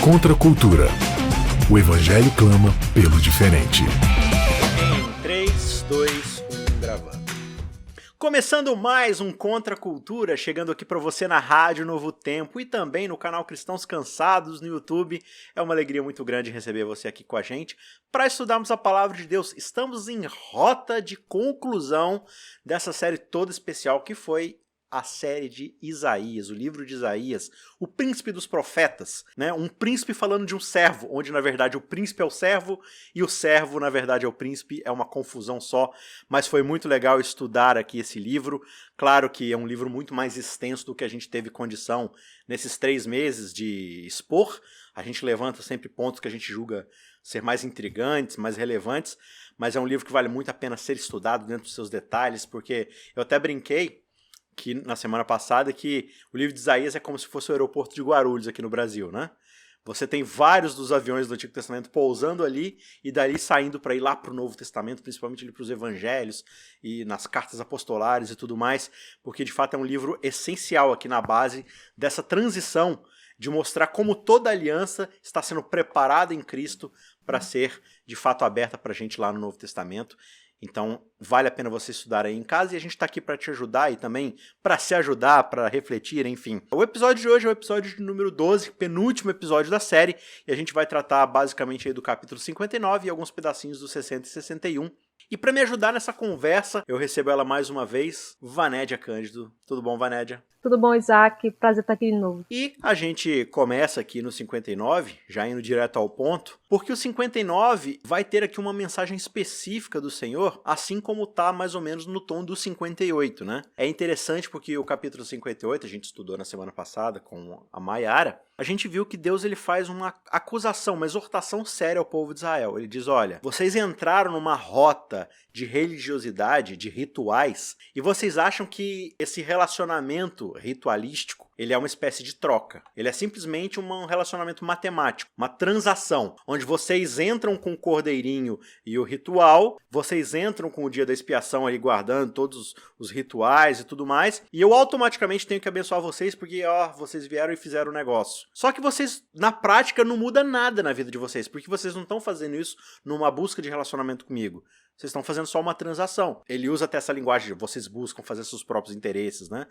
Contra a cultura. O Evangelho clama pelo diferente. Em 3, 2, 1, gravando. Começando mais um Contra a Cultura, chegando aqui para você na Rádio Novo Tempo e também no canal Cristãos Cansados no YouTube. É uma alegria muito grande receber você aqui com a gente para estudarmos a Palavra de Deus. Estamos em rota de conclusão dessa série toda especial que foi a série de Isaías, o livro de Isaías, o príncipe dos profetas, né? Um príncipe falando de um servo, onde na verdade o príncipe é o servo e o servo na verdade é o príncipe, é uma confusão só, mas foi muito legal estudar aqui esse livro. Claro que é um livro muito mais extenso do que a gente teve condição nesses 3 meses de expor. A gente levanta sempre pontos que a gente julga ser mais intrigantes, mais relevantes, mas é um livro que vale muito a pena ser estudado dentro dos seus detalhes, porque eu até brinquei que na semana passada, que o livro de Isaías é como se fosse o aeroporto de Guarulhos aqui no Brasil, né? Você tem vários dos aviões do Antigo Testamento pousando ali e dali saindo para ir lá para o Novo Testamento, principalmente ali para os Evangelhos e nas cartas apostolares e tudo mais, porque de fato é um livro essencial aqui na base dessa transição de mostrar como toda aliança está sendo preparada em Cristo para ser de fato aberta para a gente lá no Novo Testamento. Então, vale a pena você estudar aí em casa e a gente está aqui para te ajudar e também para se ajudar, para refletir, enfim. O episódio de hoje é o episódio de número 12, penúltimo episódio da série, e a gente vai tratar basicamente aí do capítulo 59 e alguns pedacinhos do 60 e 61. E para me ajudar nessa conversa, eu recebo ela mais uma vez, Vanédia Cândido. Tudo bom, Vanédia? Tudo bom, Isaac? Prazer estar aqui de novo. E a gente começa aqui no 59, já indo direto ao ponto, porque o 59 vai ter aqui uma mensagem específica do Senhor, assim como está mais ou menos no tom do 58, né? É interessante porque o capítulo 58, a gente estudou na semana passada com a Maiara, a gente viu que Deus ele faz uma acusação, uma exortação séria ao povo de Israel. Ele diz, olha, vocês entraram numa rota de religiosidade, de rituais, e vocês acham que esse relacionamento ritualístico, ele é uma espécie de troca. Ele é simplesmente um relacionamento matemático, uma transação, onde vocês entram com o cordeirinho e o ritual, vocês entram com o dia da expiação ali guardando todos os rituais e tudo mais, e eu automaticamente tenho que abençoar vocês porque, vocês vieram e fizeram o negócio. Só que vocês, na prática, não muda nada na vida de vocês, porque vocês não estão fazendo isso numa busca de relacionamento comigo. Vocês estão fazendo só uma transação. Ele usa até essa linguagem, vocês buscam fazer seus próprios interesses, né?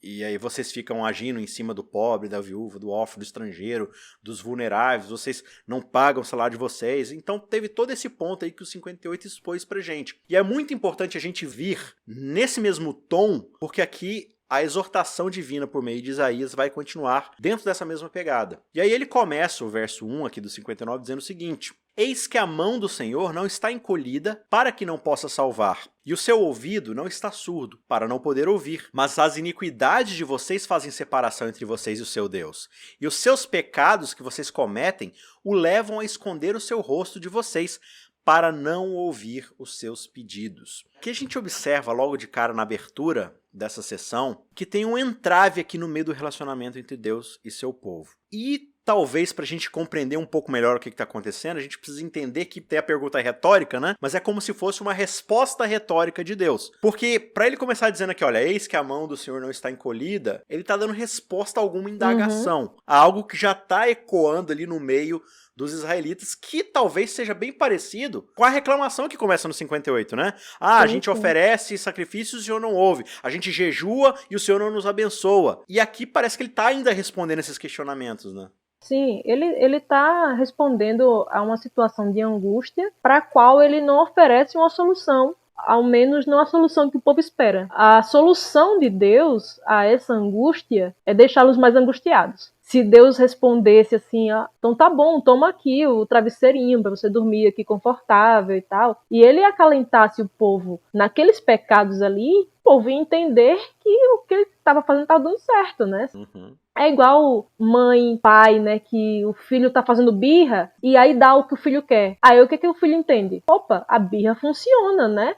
E aí vocês ficam agindo em cima do pobre, da viúva, do órfão, do estrangeiro, dos vulneráveis, vocês não pagam o salário de vocês. Então teve todo esse ponto aí que o 58 expôs pra gente. E é muito importante a gente vir nesse mesmo tom, porque aqui a exortação divina por meio de Isaías vai continuar dentro dessa mesma pegada. E aí ele começa o verso 1 aqui do 59 dizendo o seguinte: eis que a mão do Senhor não está encolhida para que não possa salvar, e o seu ouvido não está surdo para não poder ouvir, mas as iniquidades de vocês fazem separação entre vocês e o seu Deus, e os seus pecados que vocês cometem o levam a esconder o seu rosto de vocês, para não ouvir os seus pedidos. Aqui a gente observa logo de cara na abertura dessa sessão que tem um entrave aqui no meio do relacionamento entre Deus e seu povo. E talvez para a gente compreender um pouco melhor o que está acontecendo, a gente precisa entender que tem a pergunta retórica, né? Mas é como se fosse uma resposta retórica de Deus. Porque para ele começar dizendo aqui, olha, eis que a mão do Senhor não está encolhida, ele está dando resposta a alguma indagação, a algo que já está ecoando ali no meio dos israelitas, que talvez seja bem parecido com a reclamação que começa no 58, né? A gente oferece sacrifícios e o Senhor não ouve. A gente jejua e o Senhor não nos abençoa. E aqui parece que ele está ainda respondendo esses questionamentos, né? Sim, ele está respondendo a uma situação de angústia para a qual ele não oferece uma solução, ao menos não a solução que o povo espera. A solução de Deus a essa angústia é deixá-los mais angustiados. Se Deus respondesse assim, então tá bom, toma aqui o travesseirinho para você dormir aqui confortável e tal, e ele acalentasse o povo naqueles pecados ali, o povo ia entender que o que ele estava fazendo estava dando certo, né? É igual mãe, pai, né, que o filho tá fazendo birra e aí dá o que o filho quer. Aí o que o filho entende? Opa, a birra funciona, né?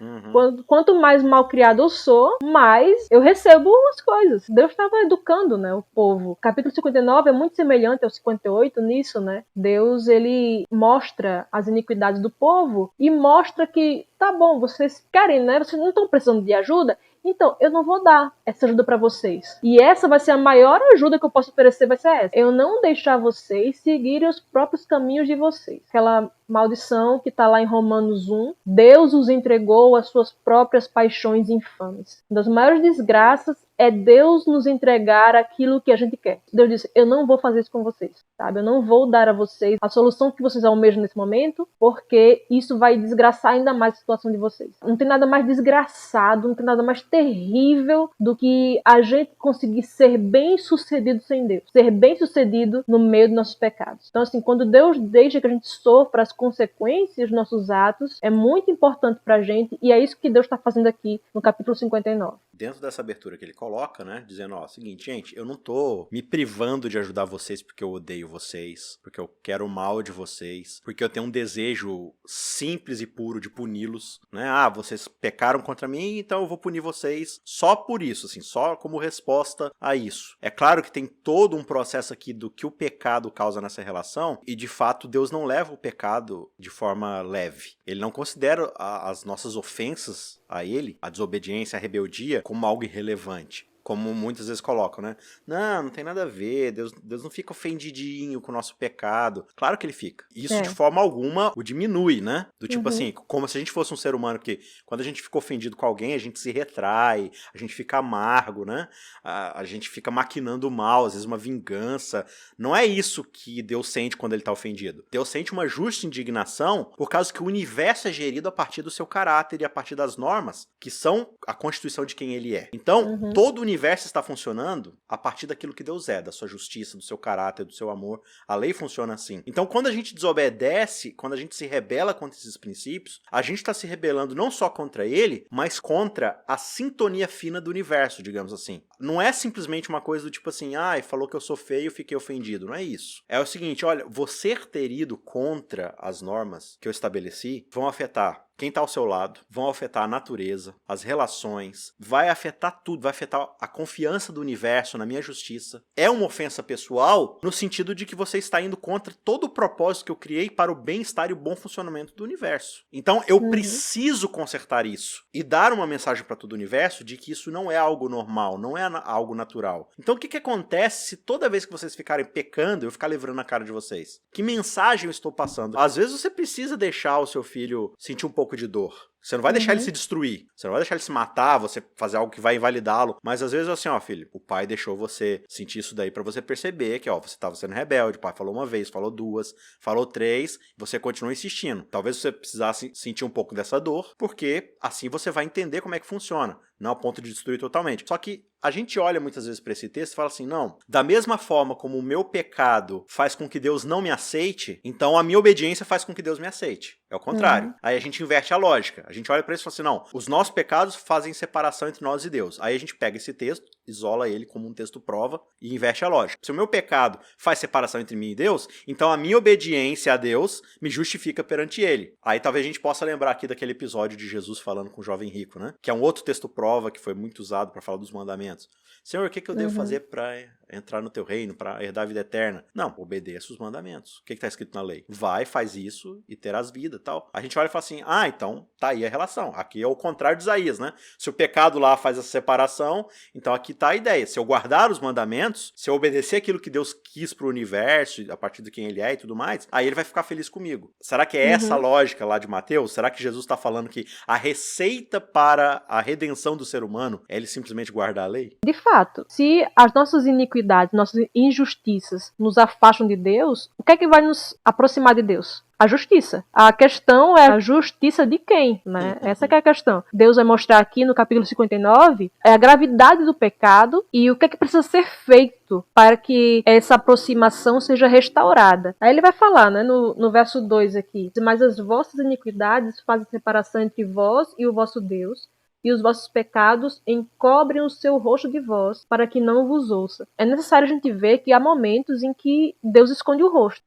Quanto mais mal criado eu sou, mais eu recebo as coisas. Deus estava educando, né, o povo. O capítulo 59 é muito semelhante ao 58 nisso, né? Deus, ele mostra as iniquidades do povo e mostra que, tá bom, vocês querem, né? Vocês não estão precisando de ajuda? Então, eu não vou dar essa ajuda para vocês. E essa vai ser a maior ajuda que que eu posso oferecer vai ser essa. Eu não deixar vocês seguirem os próprios caminhos de vocês. Aquela maldição que está lá em Romanos 1. Deus os entregou às suas próprias paixões infames. Uma das maiores desgraças é Deus nos entregar aquilo que a gente quer. Deus disse, eu não vou fazer isso com vocês, sabe? Eu não vou dar a vocês a solução que vocês almejam nesse momento, porque isso vai desgraçar ainda mais a situação de vocês. Não tem nada mais desgraçado, não tem nada mais terrível do que a gente conseguir ser bem-sucedido sem Deus. Ser bem-sucedido no meio dos nossos pecados. Então, assim, quando Deus deixa que a gente sofra as consequências dos nossos atos, é muito importante pra gente, e é isso que Deus está fazendo aqui no capítulo 59. Dentro dessa abertura que ele coloca, né, dizendo, ó, seguinte, gente, eu não tô me privando de ajudar vocês porque eu odeio vocês, porque eu quero o mal de vocês, porque eu tenho um desejo simples e puro de puni-los, né, vocês pecaram contra mim, então eu vou punir vocês só por isso, assim, só como resposta a isso. É claro que tem todo um processo aqui do que o pecado causa nessa relação, e de fato Deus não leva o pecado de forma leve. Ele não considera as nossas ofensas a ele, a desobediência, a rebeldia, como algo irrelevante. Como muitas vezes colocam, né? Não tem nada a ver, Deus não fica ofendidinho com o nosso pecado. Claro que ele fica. Isso de forma alguma o diminui, né? Do tipo assim, como se a gente fosse um ser humano que quando a gente fica ofendido com alguém, a gente se retrai, a gente fica amargo, né? A gente fica maquinando mal, às vezes uma vingança. Não é isso que Deus sente quando ele está ofendido. Deus sente uma justa indignação por causa que o universo é gerido a partir do seu caráter e a partir das normas que são a constituição de quem ele é. Então, todo o universo está funcionando a partir daquilo que Deus é, da sua justiça, do seu caráter, do seu amor. A lei funciona assim. Então, quando a gente desobedece, quando a gente se rebela contra esses princípios, a gente está se rebelando não só contra ele, mas contra a sintonia fina do universo, digamos assim. Não é simplesmente uma coisa do tipo assim, falou que eu sou feio, fiquei ofendido. Não é isso. É o seguinte, olha, você ter ido contra as normas que eu estabeleci vão afetar quem está ao seu lado, vão afetar a natureza, as relações, vai afetar tudo, vai afetar a confiança do universo na minha justiça. É uma ofensa pessoal no sentido de que você está indo contra todo o propósito que eu criei para o bem-estar e o bom funcionamento do universo. Então eu preciso consertar isso e dar uma mensagem para todo o universo de que isso não é algo normal, não é algo natural. Então o que acontece se toda vez que vocês ficarem pecando, eu ficar livrando a cara de vocês? Que mensagem eu estou passando? Às vezes você precisa deixar o seu filho sentir um pouco de dor. Você não vai deixar ele se destruir, você não vai deixar ele se matar, você fazer algo que vai invalidá-lo, mas às vezes assim, filho, o pai deixou você sentir isso daí pra você perceber que, você estava sendo rebelde, o pai falou uma vez, falou duas, falou três, você continua insistindo. Talvez você precisasse sentir um pouco dessa dor, porque assim você vai entender como é que funciona, não a ponto de destruir totalmente. Só que a gente olha muitas vezes para esse texto e fala assim, não, da mesma forma como o meu pecado faz com que Deus não me aceite, então a minha obediência faz com que Deus me aceite. É o contrário. Aí a gente inverte a lógica. A gente olha para isso e fala assim, não, os nossos pecados fazem separação entre nós e Deus. Aí a gente pega esse texto, isola ele como um texto prova e inverte a lógica. Se o meu pecado faz separação entre mim e Deus, então a minha obediência a Deus me justifica perante ele. Aí talvez a gente possa lembrar aqui daquele episódio de Jesus falando com o jovem rico, né? Que é um outro texto prova que foi muito usado para falar dos mandamentos. Senhor, o que eu devo fazer para entrar no teu reino, para herdar a vida eterna? Não, obedeça os mandamentos. O que está escrito na lei? Vai, faz isso e terás vida, tal. A gente olha e fala assim, então tá aí a relação. Aqui é o contrário de Isaías, né? Se o pecado lá faz essa separação, então aqui tá a ideia. Se eu guardar os mandamentos, se eu obedecer aquilo que Deus quis pro universo, a partir de quem ele é e tudo mais, aí ele vai ficar feliz comigo. Será que é essa a lógica lá de Mateus? Será que Jesus está falando que a receita para a redenção do ser humano é ele simplesmente guardar a lei? De fato, se as nossas iniquidades, nossas injustiças nos afastam de Deus, o que é que vai nos aproximar de Deus? A justiça. A questão é a justiça de quem, né? Essa que é a questão. Deus vai mostrar aqui no capítulo 59 a gravidade do pecado e o que é que precisa ser feito para que essa aproximação seja restaurada. Aí ele vai falar, né, no verso 2 aqui, mas as vossas iniquidades fazem separação entre vós e o vosso Deus, e os vossos pecados encobrem o seu rosto de vós, para que não vos ouça. É necessário a gente ver que há momentos em que Deus esconde o rosto.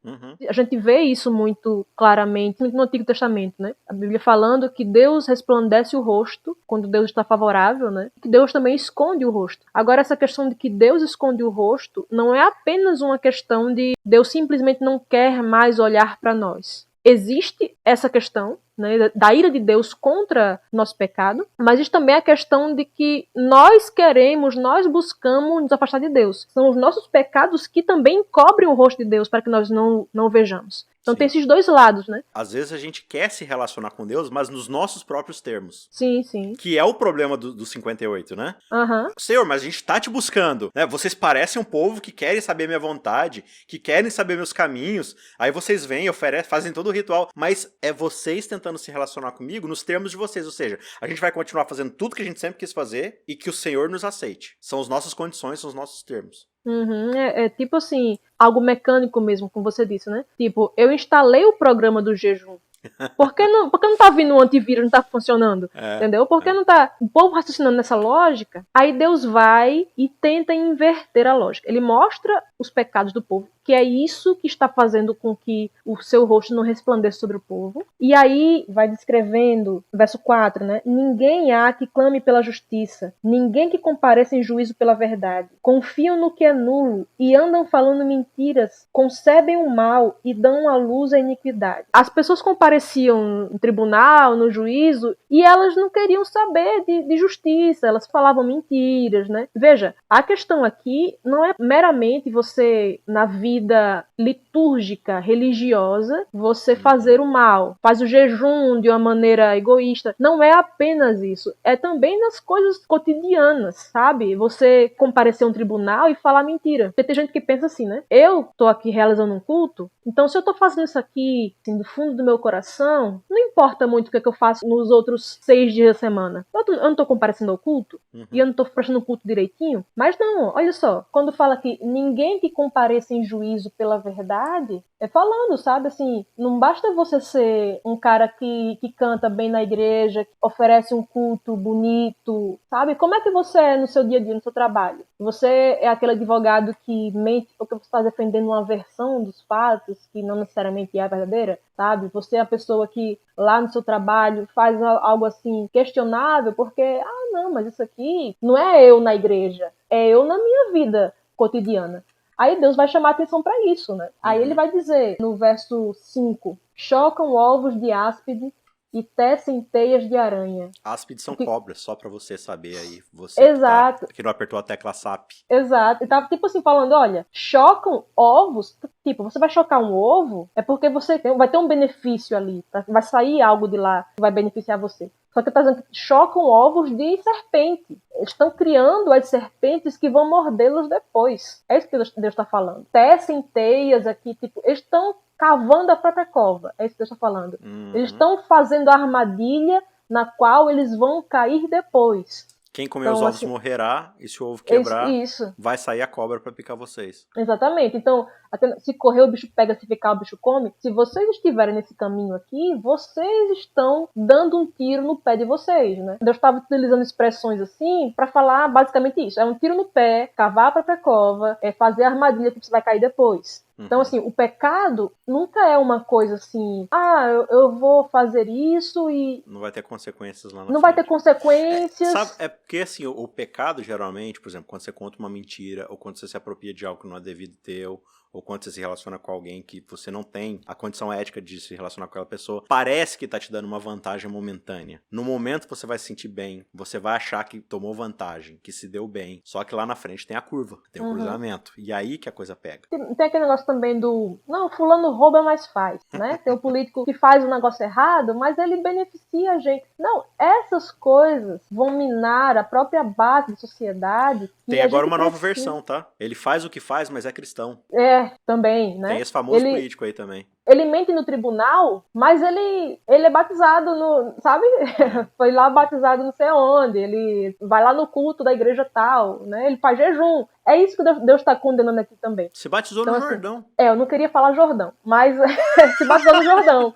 A gente vê isso muito claramente no Antigo Testamento, né? A Bíblia falando que Deus resplandece o rosto quando Deus está favorável, né? Que Deus também esconde o rosto. Agora, essa questão de que Deus esconde o rosto não é apenas uma questão de Deus simplesmente não quer mais olhar para nós. Existe essa questão, né, da ira de Deus contra nosso pecado, mas existe também a questão de que nós buscamos nos afastar de Deus. São os nossos pecados que também encobrem o rosto de Deus para que nós não o vejamos. Então Sim. tem esses dois lados, né? Às vezes a gente quer se relacionar com Deus, mas nos nossos próprios termos. Sim, sim. Que é o problema do 58, né? Uhum. Senhor, mas a gente tá te buscando, né? Vocês parecem um povo que querem saber minha vontade, que querem saber meus caminhos, aí vocês vêm, oferecem, fazem todo o ritual, mas é vocês tentando se relacionar comigo nos termos de vocês, ou seja, a gente vai continuar fazendo tudo que a gente sempre quis fazer e que o Senhor nos aceite. São as nossas condições, são os nossos termos. Uhum. É tipo assim, algo mecânico mesmo, como você disse, né? Tipo, eu instalei o programa do jejum. Por que não tá vindo um antivírus, não tá funcionando? Entendeu? Porque não tá o povo raciocinando nessa lógica. Aí Deus vai e tenta inverter a lógica. Ele mostra os pecados do povo, que é isso que está fazendo com que o seu rosto não resplandeça sobre o povo. E aí vai descrevendo, verso 4, né? Ninguém há que clame pela justiça, ninguém que compareça em juízo pela verdade. Confiam no que é nulo e andam falando mentiras, concebem o mal e dão à luz a iniquidade. As pessoas compareciam no tribunal, no juízo, e elas não queriam saber de justiça, elas falavam mentiras, né? Veja, a questão aqui não é meramente você, na vida litúrgica, religiosa, você fazer o mal, faz o jejum de uma maneira egoísta. Não é apenas isso, é também nas coisas cotidianas, sabe? Você comparecer a um tribunal e falar mentira. Porque tem gente que pensa assim, né? Eu tô aqui realizando um culto, então se eu tô fazendo isso aqui, assim, do fundo do meu coração, não importa muito o que eu faço nos outros 6 dias da semana. Eu não tô comparecendo ao culto, e eu não tô prestando o culto direitinho, mas não, olha só, quando fala que ninguém que compareça em juízo pela verdade, é falando, sabe, assim, não basta você ser um cara que canta bem na igreja, que oferece um culto bonito, sabe? Como é que você é no seu dia a dia, no seu trabalho? Você é aquele advogado que mente porque você está defendendo uma versão dos fatos que não necessariamente é verdadeira, sabe? Você é a pessoa que lá no seu trabalho faz algo assim questionável porque, não, mas isso aqui não é eu na igreja, é eu na minha vida cotidiana. Aí Deus vai chamar a atenção para isso, né? Aí ele vai dizer, no verso 5, chocam ovos de áspide e tecem teias de aranha. Áspides são cobras, só pra você saber aí. Você Exato. que não apertou a tecla SAP. Exato. E tava tipo assim falando, olha, chocam ovos, tipo, você vai chocar um ovo, é porque você vai ter um benefício ali, vai sair algo de lá que vai beneficiar você. Só que tá dizendo que chocam ovos de serpente. Eles estão criando as serpentes que vão mordê-los depois. É isso que Deus está falando. Tecem teias aqui, tipo, eles estão cavando a própria cova. É isso que Deus está falando. Eles estão fazendo a armadilha na qual eles vão cair depois. Quem comer os ovos morrerá, e se o ovo quebrar, vai sair a cobra para picar vocês. Exatamente. Então, se correr o bicho pega, se ficar o bicho come. Se vocês estiverem nesse caminho aqui, vocês estão dando um tiro no pé de vocês, né? Deus estava utilizando expressões assim para falar basicamente isso. É um tiro no pé, cavar a própria cova, é fazer a armadilha que você vai cair depois. Então, assim, o pecado nunca é uma coisa assim, eu vou fazer isso e... Não vai ter consequências lá na Não frente. vai ter consequências. É porque, assim, o pecado, geralmente, por exemplo, quando você conta uma mentira, ou quando você se apropria de algo que não é devido teu, ou quando você se relaciona com alguém que você não tem a condição ética de se relacionar com aquela pessoa, parece que tá te dando uma vantagem momentânea. No momento você vai se sentir bem, você vai achar que tomou vantagem, que se deu bem, só que lá na frente tem a curva, tem o cruzamento, e aí que a coisa pega. Tem aquele negócio também não, fulano rouba, mas faz, né? Tem um político que faz um negócio errado, mas ele beneficia a gente. Não, essas coisas vão minar a própria base da sociedade. Tem agora uma nova versão, tá? Ele faz o que faz, mas é cristão. Também, né? Tem esse famoso político aí também. Ele mente no tribunal, mas ele é batizado sabe? Foi lá batizado não sei onde, ele vai lá no culto da igreja tal, né? Ele faz jejum. É isso que Deus está condenando aqui também. Se batizou no Jordão. Eu não queria falar Jordão, mas se batizou no Jordão.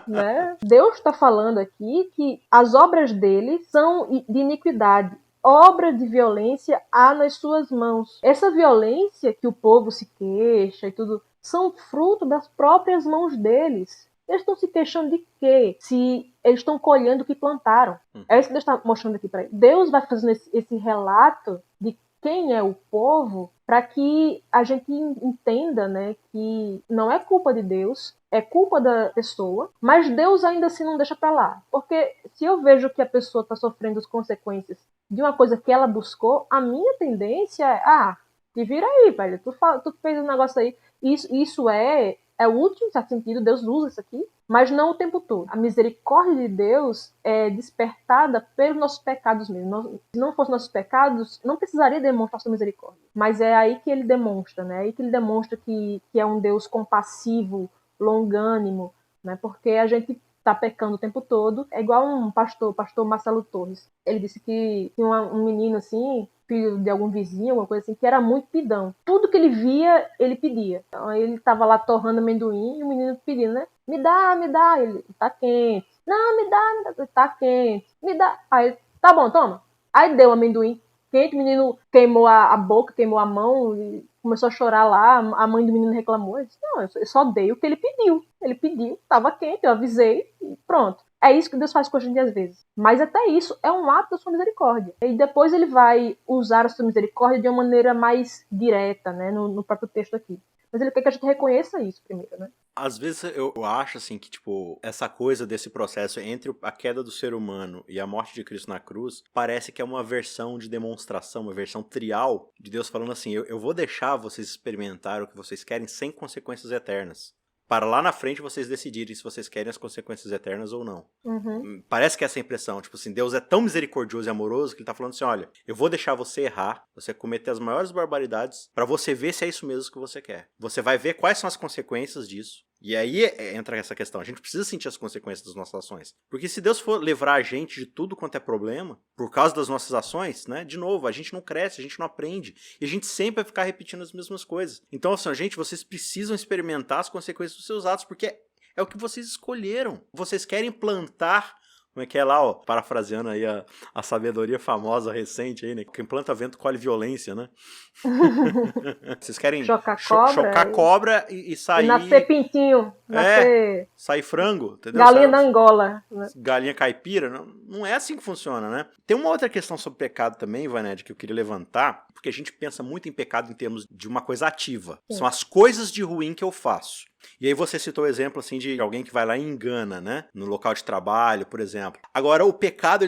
Né? Deus está falando aqui que as obras dele são de iniquidade. Obra de violência há nas suas mãos. Essa violência que o povo se queixa e tudo, são fruto das próprias mãos deles. Eles estão se queixando de quê? Se eles estão colhendo o que plantaram. É isso que Deus está mostrando aqui para eles. Deus vai fazendo esse relato de quem é o povo, para que a gente entenda, né, que não é culpa de Deus, é culpa da pessoa, mas Deus ainda assim não deixa para lá. Porque se eu vejo que a pessoa está sofrendo as consequências de uma coisa que ela buscou, a minha tendência é, te vira aí, velho, tu fez um negócio aí. Isso é útil, em certo sentido, Deus usa isso aqui, mas não o tempo todo. A misericórdia de Deus é despertada pelos nossos pecados mesmo. Se não fossem nossos pecados, não precisaria demonstrar sua misericórdia. Mas é aí que ele demonstra, né? É aí que ele demonstra que é um Deus compassivo, longânimo, né? Porque a gente tá pecando o tempo todo. É igual um pastor Marcelo Torres. Ele disse que tinha um menino assim, filho de algum vizinho, alguma coisa assim, que era muito pidão. Tudo que ele via, ele pedia. Então ele tava lá torrando amendoim e o menino pedindo, né? Me dá. Ele, tá quente. Não, me dá, tá quente. Me dá. Aí, tá bom, toma. Aí deu o amendoim quente, o menino queimou a boca, queimou a mão, e começou a chorar lá, a mãe do menino reclamou. Eu disse, não, eu só dei o que ele pediu. Ele pediu, tava quente, eu avisei e pronto. É isso que Deus faz com a gente às vezes. Mas até isso é um ato da sua misericórdia. E depois ele vai usar a sua misericórdia de uma maneira mais direta, né, no próprio texto aqui. Mas ele quer que a gente reconheça isso primeiro, né? Às vezes eu acho, assim, que, tipo, essa coisa desse processo entre a queda do ser humano e a morte de Cristo na cruz, parece que é uma versão de demonstração, uma versão trial de Deus falando assim, eu vou deixar vocês experimentar o que vocês querem sem consequências eternas. Para lá na frente vocês decidirem se vocês querem as consequências eternas ou não. Uhum. Parece que é essa impressão, tipo assim, Deus é tão misericordioso e amoroso que ele tá falando assim, olha, eu vou deixar você errar, você cometer as maiores barbaridades, para você ver se é isso mesmo que você quer. Você vai ver quais são as consequências disso. E aí entra essa questão, a gente precisa sentir as consequências das nossas ações. Porque se Deus for livrar a gente de tudo quanto é problema, por causa das nossas ações, né, de novo, a gente não cresce, a gente não aprende, e a gente sempre vai ficar repetindo as mesmas coisas. Então, assim, gente, vocês precisam experimentar as consequências dos seus atos, porque é o que vocês escolheram. Vocês querem plantar, como é que é lá, ó, parafraseando aí a sabedoria famosa recente aí, né, quem planta vento colhe violência, né? Vocês querem chocar cobra e sair... E nascer pintinho, sair frango, entendeu? Galinha da Angola. Né? Galinha caipira, não é assim que funciona, né? Tem uma outra questão sobre pecado também, Vaned, que eu queria levantar, porque a gente pensa muito em pecado em termos de uma coisa ativa. Sim. São as coisas de ruim que eu faço. E aí você citou o exemplo assim, de alguém que vai lá e engana, né? No local de trabalho, por exemplo. Agora, o pecado,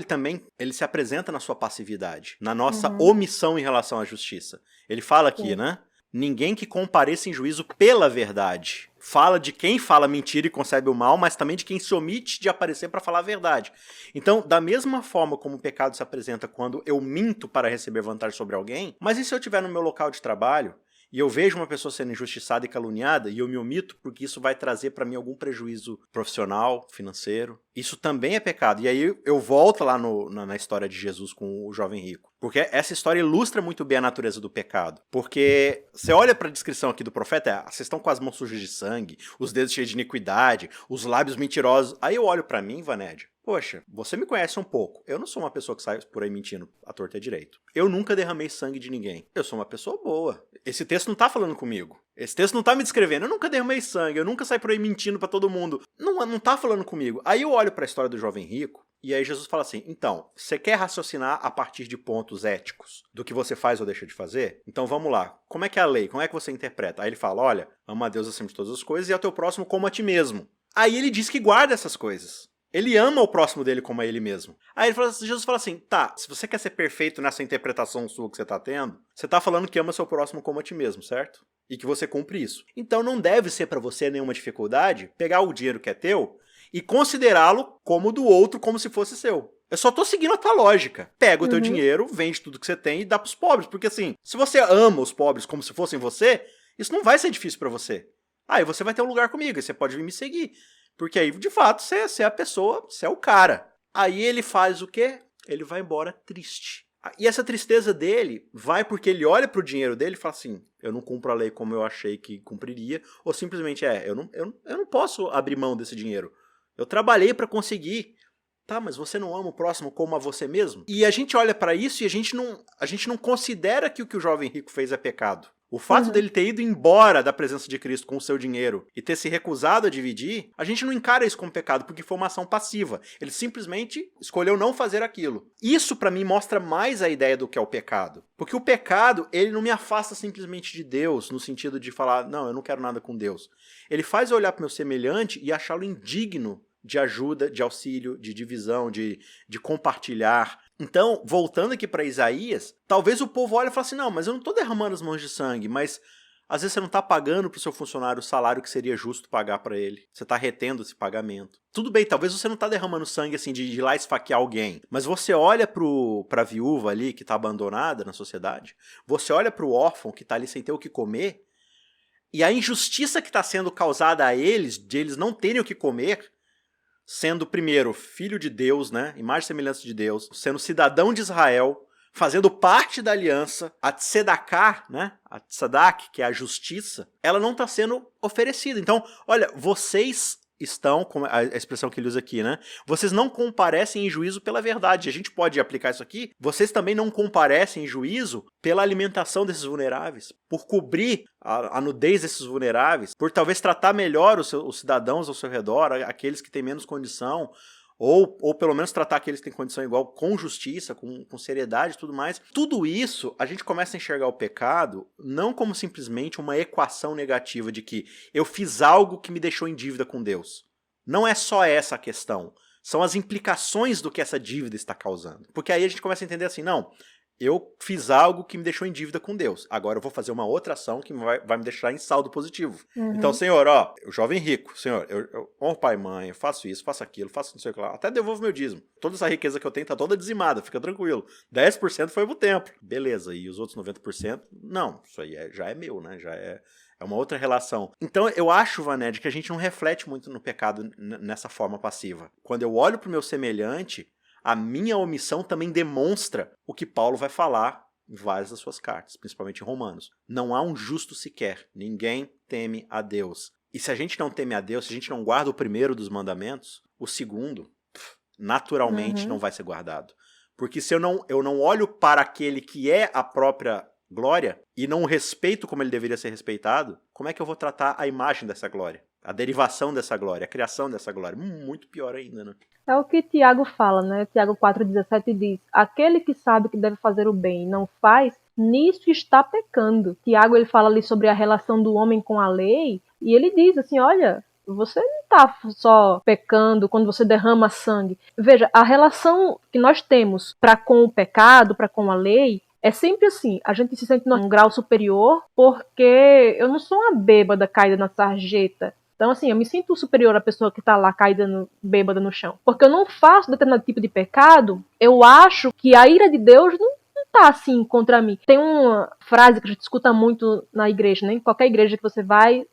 ele se apresenta na sua passividade, na nossa omissão em relação à justiça. Ele fala aqui, né? Ninguém que compareça em juízo pela verdade. Fala de quem fala mentira e concebe o mal, mas também de quem se omite de aparecer para falar a verdade. Então, da mesma forma como o pecado se apresenta quando eu minto para receber vantagem sobre alguém, mas e se eu estiver no meu local de trabalho e eu vejo uma pessoa sendo injustiçada e caluniada e eu me omito porque isso vai trazer para mim algum prejuízo profissional, financeiro? Isso também é pecado. E aí eu volto lá na história de Jesus com o jovem rico. Porque essa história ilustra muito bem a natureza do pecado. Porque você olha para a descrição aqui do profeta, vocês estão com as mãos sujas de sangue, os dedos cheios de iniquidade, os lábios mentirosos. Aí eu olho para mim, Vaned, poxa, você me conhece um pouco. Eu não sou uma pessoa que sai por aí mentindo à torta e à direito. Eu nunca derramei sangue de ninguém. Eu sou uma pessoa boa. Esse texto não tá falando comigo. Esse texto não tá me descrevendo. Eu nunca derramei sangue. Eu nunca saí por aí mentindo pra todo mundo. Não tá falando comigo. Aí eu olho pra história do jovem rico e aí Jesus fala assim, então, você quer raciocinar a partir de pontos éticos do que você faz ou deixa de fazer? Então vamos lá. Como é que é a lei? Como é que você interpreta? Aí ele fala, olha, ama a Deus acima de todas as coisas e ao teu próximo como a ti mesmo. Aí ele diz que guarda essas coisas. Ele ama o próximo dele como a ele mesmo. Aí Jesus fala assim, tá, se você quer ser perfeito nessa interpretação sua que você tá tendo, você tá falando que ama seu próximo como a ti mesmo, certo? E que você cumpre isso. Então não deve ser pra você nenhuma dificuldade pegar o dinheiro que é teu e considerá-lo como do outro, como se fosse seu. Eu só tô seguindo a tua lógica. Pega o teu dinheiro, vende tudo que você tem e dá pros pobres. Porque assim, se você ama os pobres como se fossem você, isso não vai ser difícil pra você. Aí você vai ter um lugar comigo e você pode vir me seguir. Porque aí, de fato, você é a pessoa, você é o cara. Aí ele faz o quê? Ele vai embora triste. E essa tristeza dele vai porque ele olha pro dinheiro dele e fala assim, eu não cumpro a lei como eu achei que cumpriria, ou simplesmente eu não posso abrir mão desse dinheiro. Eu trabalhei para conseguir. Tá, mas você não ama o próximo como a você mesmo? E a gente olha para isso e a gente não considera que o jovem rico fez é pecado. O fato dele ter ido embora da presença de Cristo com o seu dinheiro e ter se recusado a dividir, a gente não encara isso como pecado, porque foi uma ação passiva. Ele simplesmente escolheu não fazer aquilo. Isso, pra mim, mostra mais a ideia do que é o pecado. Porque o pecado, ele não me afasta simplesmente de Deus, no sentido de falar, não, eu não quero nada com Deus. Ele faz eu olhar pro meu semelhante e achá-lo indigno de ajuda, de auxílio, de divisão, de compartilhar. Então, voltando aqui para Isaías, talvez o povo olhe e fale assim, não, mas eu não estou derramando as mãos de sangue, mas às vezes você não está pagando para o seu funcionário o salário que seria justo pagar para ele. Você está retendo esse pagamento. Tudo bem, talvez você não está derramando sangue assim de ir lá esfaquear alguém, mas você olha para a viúva ali que está abandonada na sociedade, você olha para o órfão que está ali sem ter o que comer, e a injustiça que está sendo causada a eles, de eles não terem o que comer, sendo primeiro filho de Deus, né, imagem e semelhança de Deus, sendo cidadão de Israel, fazendo parte da aliança, a tzedaká, né, a tzedak, que é a justiça, ela não está sendo oferecida. Então, olha, vocês estão, como a expressão que ele usa aqui, né, vocês não comparecem em juízo pela verdade. A gente pode aplicar isso aqui. Vocês também não comparecem em juízo pela alimentação desses vulneráveis, por cobrir a nudez desses vulneráveis, por talvez tratar melhor os cidadãos ao seu redor, aqueles que têm menos condição, ou pelo menos tratar aqueles que têm condição igual com justiça, com seriedade e tudo mais. Tudo isso, a gente começa a enxergar o pecado não como simplesmente uma equação negativa de que eu fiz algo que me deixou em dívida com Deus. Não é só essa a questão. São as implicações do que essa dívida está causando. Porque aí a gente começa a entender assim, não, eu fiz algo que me deixou em dívida com Deus. Agora eu vou fazer uma outra ação que vai me deixar em saldo positivo. Então, Senhor, ó, o jovem rico, Senhor, eu honro pai e mãe, eu faço isso, faço aquilo, faço não sei o que lá. Até devolvo meu dízimo. Toda essa riqueza que eu tenho tá toda dizimada, fica tranquilo. 10% foi pro templo. Beleza, e os outros 90%? Não, isso aí já é meu, né? Já é uma outra relação. Então, eu acho, Vaned, que a gente não reflete muito no pecado nessa forma passiva. Quando eu olho pro meu semelhante, a minha omissão também demonstra o que Paulo vai falar em várias das suas cartas, principalmente em Romanos. Não há um justo sequer. Ninguém teme a Deus. E se a gente não teme a Deus, se a gente não guarda o primeiro dos mandamentos, o segundo, naturalmente, não vai ser guardado. Porque se eu não olho para aquele que é a própria glória e não o respeito como ele deveria ser respeitado, como é que eu vou tratar a imagem dessa glória? A derivação dessa glória, a criação dessa glória? Muito pior ainda, né? É o que Tiago fala, né? Tiago 4,17 diz, aquele que sabe que deve fazer o bem e não faz, nisso está pecando. Tiago, ele fala ali sobre a relação do homem com a lei, e ele diz assim, olha, você não está só pecando quando você derrama sangue. Veja, a relação que nós temos para com o pecado, para com a lei, é sempre assim, a gente se sente num grau superior, porque eu não sou uma bêbada caída na sarjeta. Então, assim, eu me sinto superior à pessoa que está lá caída bêbada no chão. Porque eu não faço determinado tipo de pecado, eu acho que a ira de Deus não está assim contra mim. Tem uma frase que a gente escuta muito na igreja, né? Em qualquer igreja que você vai,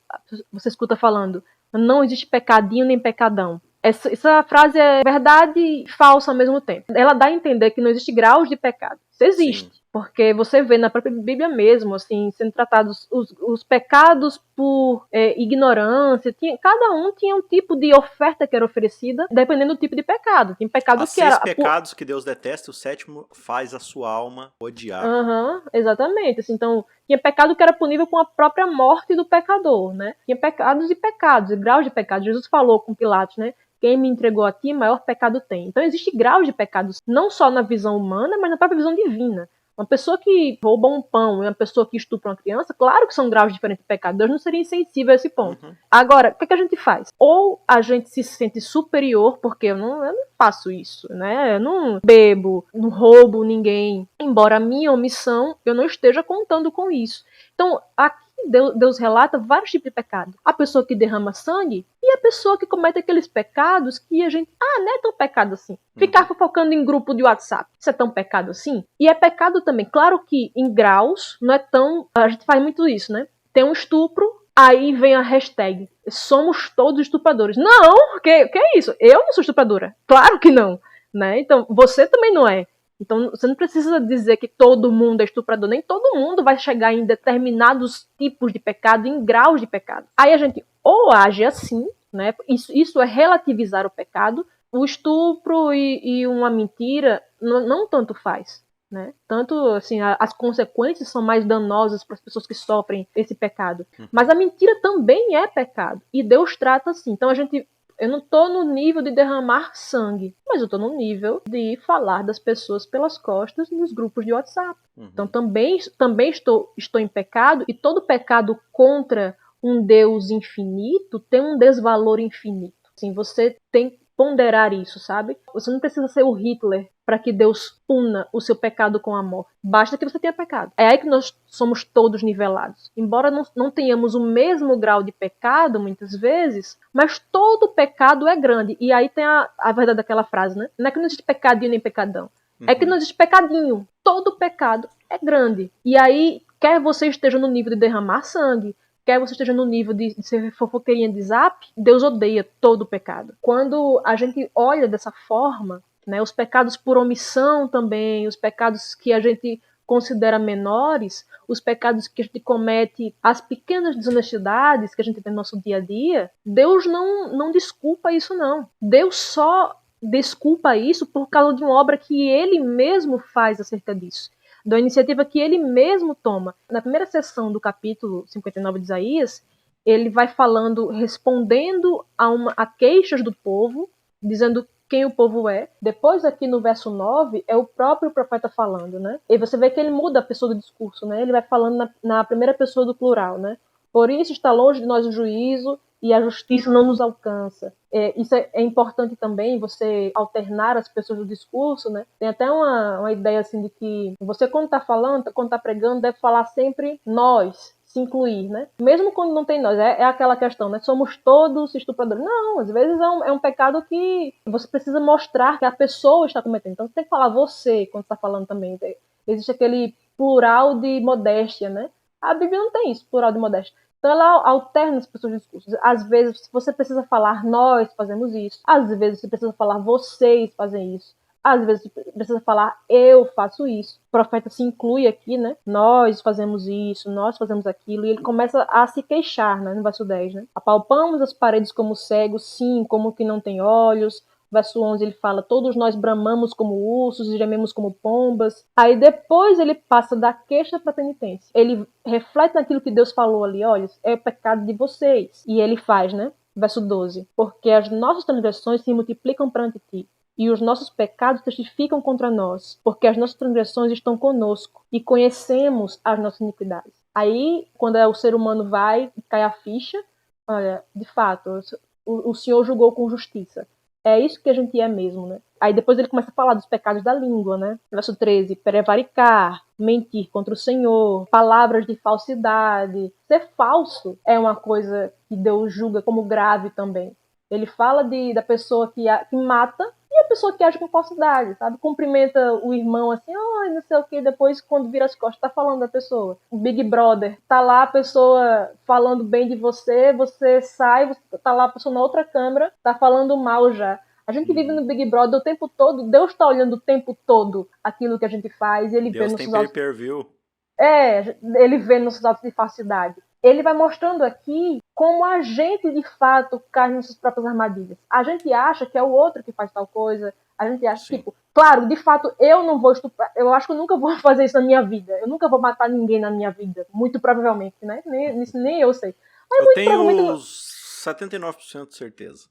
você escuta falando, não existe pecadinho nem pecadão. Essa frase é verdade e falsa ao mesmo tempo. Ela dá a entender que não existe graus de pecado. Isso existe. Sim. Porque você vê na própria Bíblia mesmo, assim, sendo tratados os pecados por ignorância. Cada um tinha um tipo de oferta que era oferecida, dependendo do tipo de pecado. Tem pecado que era... 6 pecados que Deus detesta, o 7º faz a sua alma odiar. Exatamente. Assim, então, tinha pecado que era punível com a própria morte do pecador, né? Tinha pecados e pecados, e graus de pecado. Jesus falou com Pilatos, né? Quem me entregou a ti, maior pecado tem. Então, existe graus de pecados, não só na visão humana, mas na própria visão divina. Uma pessoa que rouba um pão e uma pessoa que estupra uma criança, claro que são graus diferentes de pecado. Deus não seria insensível a esse ponto. Agora, o que a gente faz? Ou a gente se sente superior, porque eu não faço isso, né? Eu não bebo, não roubo ninguém. Embora a minha omissão, eu não esteja contando com isso. Então, aqui Deus relata vários tipos de pecado. A pessoa que derrama sangue e a pessoa que comete aqueles pecados que a gente... não é tão pecado assim. Ficar fofocando em grupo de WhatsApp. Isso é tão pecado assim? E é pecado também. Claro que em graus não é tão... A gente faz muito isso, né? Tem um estupro, aí vem a hashtag. Somos todos estupradores. Não! Que é isso? Eu não sou estupradora. Claro que não. Né? Então, você também não é. Então, você não precisa dizer que todo mundo é estuprador. Nem todo mundo vai chegar em determinados tipos de pecado, em graus de pecado. Aí a gente ou age assim, né? Isso é relativizar o pecado. O estupro e uma mentira não tanto faz. né? Tanto assim, as consequências são mais danosas para as pessoas que sofrem esse pecado. Mas a mentira também é pecado. E Deus trata assim. Então eu não estou no nível de derramar sangue, mas eu estou no nível de falar das pessoas pelas costas nos grupos de WhatsApp. Então também estou em pecado, e todo pecado contra um Deus infinito tem um desvalor infinito. Assim, você tem que ponderar isso, sabe? Você não precisa ser o Hitler para que Deus puna o seu pecado com a morte. Basta que você tenha pecado. É aí que nós somos todos nivelados. Embora não tenhamos o mesmo grau de pecado, muitas vezes, mas todo pecado é grande. E aí tem a verdade daquela frase, né? Não é que não existe pecadinho nem pecadão. É que não existe pecadinho. Todo pecado é grande. E aí, quer você esteja no nível de derramar sangue, quer você esteja no nível de ser fofoqueirinha de zap, Deus odeia todo pecado. Quando a gente olha dessa forma, né, os pecados por omissão também, os pecados que a gente considera menores, os pecados que a gente comete, as pequenas desonestidades que a gente tem no nosso dia a dia, Deus não desculpa isso, não. Deus só desculpa isso por causa de uma obra que ele mesmo faz acerca disso, da iniciativa que ele mesmo toma. Na primeira sessão do capítulo 59 de Isaías, ele vai falando, respondendo a queixas do povo, dizendo quem o povo é. Depois, aqui no verso 9, é o próprio profeta falando, né? E você vê que ele muda a pessoa do discurso, né? Ele vai falando na primeira pessoa do plural, né? Por isso está longe de nós o juízo, e a justiça não nos alcança. Isso é importante também, você alternar as pessoas do discurso, né? Tem até uma ideia assim de que você, quando está falando, quando está pregando, deve falar sempre nós, se incluir, né? Mesmo quando não tem nós, é aquela questão, né? Somos todos estupradores. Não, às vezes é um pecado que você precisa mostrar que a pessoa está cometendo. Então você tem que falar você quando está falando também. Existe aquele plural de modéstia, né? A Bíblia não tem isso, plural de modéstia. Então ela alterna as pessoas de discursos. Às vezes você precisa falar nós fazemos isso. Às vezes você precisa falar vocês fazem isso. Às vezes você precisa falar eu faço isso. O profeta se inclui aqui, né? Nós fazemos isso, nós fazemos aquilo. E ele começa a se queixar, né? No verso 10, né? Apalpamos as paredes como cegos, sim, como que não tem olhos. Verso 11 ele fala, todos nós bramamos como ursos e gememos como pombas. Aí depois ele passa da queixa para a penitência. Ele reflete naquilo que Deus falou ali, olha, é o pecado de vocês. E ele faz, né? Verso 12, porque as nossas transgressões se multiplicam perante ti, e os nossos pecados testificam contra nós, porque as nossas transgressões estão conosco, e conhecemos as nossas iniquidades. Aí, quando o ser humano vai e cai a ficha, olha, de fato, o Senhor julgou com justiça. É isso que a gente é mesmo, né? Aí depois ele começa a falar dos pecados da língua, né? Verso 13, prevaricar, mentir contra o Senhor, palavras de falsidade. Ser falso é uma coisa que Deus julga como grave também. Ele fala da pessoa que mata e a pessoa que age com falsidade, sabe? Cumprimenta o irmão assim, não sei o que, depois quando vira as costas tá falando da pessoa. O Big Brother, tá lá a pessoa falando bem de você, você sai, tá lá a pessoa na outra câmera, tá falando mal já. A gente vive no Big Brother o tempo todo, Deus tá olhando o tempo todo aquilo que a gente faz, e ele Deus vê tem nossos pay-per-view. ele vê nossos atos de falsidade. Ele vai mostrando aqui como a gente, de fato, cai nas suas próprias armadilhas. A gente acha que é o outro que faz tal coisa. A gente acha, tipo, claro, de fato, eu não vou estuprar. Eu acho que eu nunca vou fazer isso na minha vida. Eu nunca vou matar ninguém na minha vida. Muito provavelmente, né? Nem eu sei. Mas Eu muito tenho provavelmente 79% de certeza.